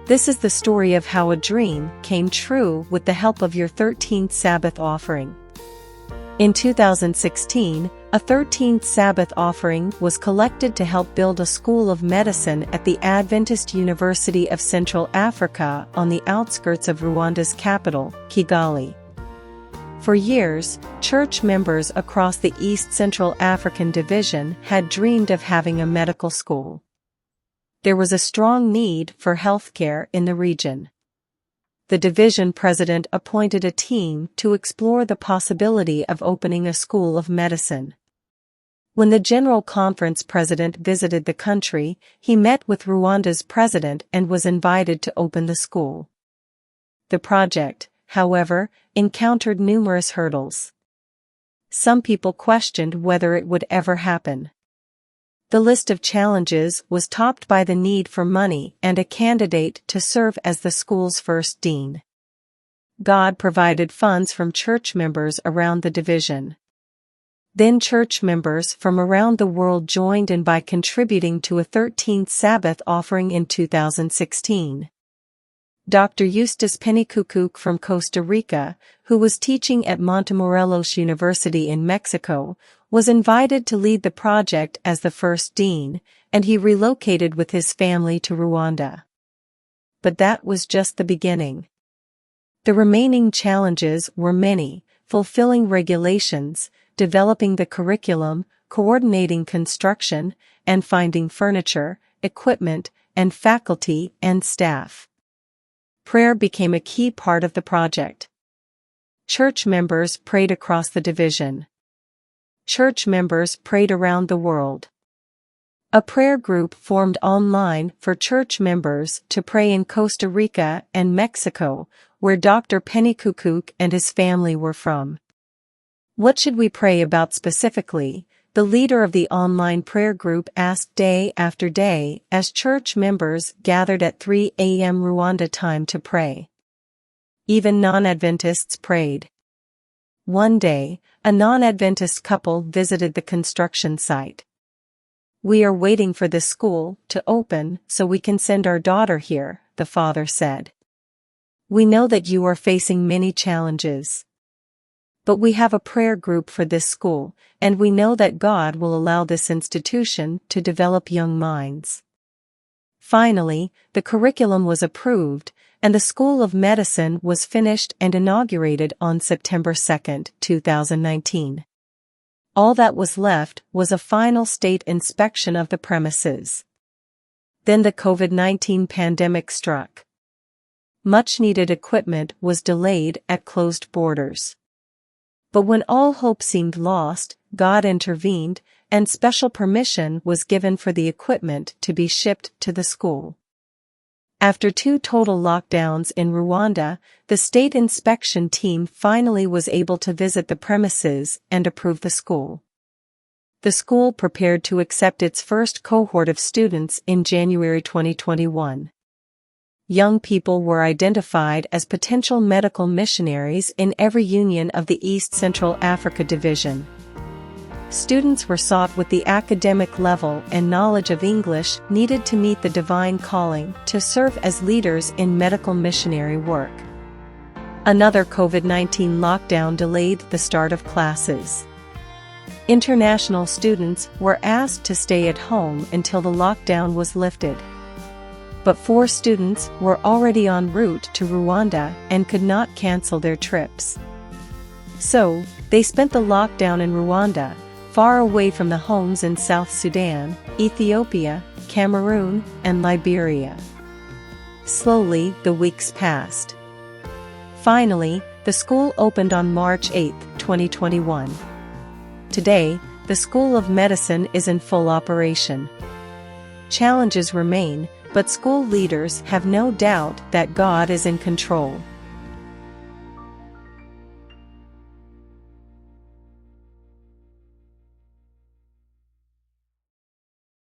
This is the story of how a dream came true with the help of your 13th Sabbath offering. In 2016, a 13th Sabbath offering was collected to help build a school of medicine at the Adventist University of Central Africa on the outskirts of Rwanda's capital, Kigali. For years, church members across the East Central African Division had dreamed of having a medical school. There was a strong need for healthcare in the region. The division president appointed a team to explore the possibility of opening a school of medicine. When the General Conference president visited the country, he met with Rwanda's president and was invited to open the school. The project, however, encountered numerous hurdles. Some people questioned whether it would ever happen. The list of challenges was topped by the need for money and a candidate to serve as the school's first dean. God provided funds from church members around the division. Then church members from around the world joined in by contributing to a 13th Sabbath offering in 2016. Dr. Eustace Penikuku from Costa Rica, who was teaching at Montemorelos University in Mexico, was invited to lead the project as the first dean, and he relocated with his family to Rwanda. But that was just the beginning. The remaining challenges were many: fulfilling regulations, developing the curriculum, coordinating construction, and finding furniture, equipment, and faculty and staff. Prayer became a key part of the project. Church members prayed across the division. Church members prayed around the world. A prayer group formed online for church members to pray in Costa Rica and Mexico, where Dr. Penikuku and his family were from. What should we pray about specifically? The leader of the online prayer group asked day after day as church members gathered at 3 a.m. Rwanda time to pray. Even non-Adventists prayed. One day, a non-Adventist couple visited the construction site. "We are waiting for this school to open so we can send our daughter here," the father said. "We know that you are facing many challenges. But we have a prayer group for this school, and we know that God will allow this institution to develop young minds." Finally, the curriculum was approved, and the School of Medicine was finished and inaugurated on September 2, 2019. All that was left was a final state inspection of the premises. Then the COVID-19 pandemic struck. Much-needed equipment was delayed at closed borders. But when all hope seemed lost, God intervened, and special permission was given for the equipment to be shipped to the school. After 2 total lockdowns in Rwanda, the state inspection team finally was able to visit the premises and approve the school. The school prepared to accept its first cohort of students in January 2021. Young people were identified as potential medical missionaries in every union of the East Central Africa Division. Students were sought with the academic level and knowledge of English needed to meet the divine calling to serve as leaders in medical missionary work. Another COVID-19 lockdown delayed the start of classes. International students were asked to stay at home until the lockdown was lifted. But 4 students were already en route to Rwanda and could not cancel their trips. So, they spent the lockdown in Rwanda, far away from the homes in South Sudan, Ethiopia, Cameroon, and Liberia. Slowly, the weeks passed. Finally, the school opened on March 8, 2021. Today, the School of Medicine is in full operation. Challenges remain, but school leaders have no doubt that God is in control.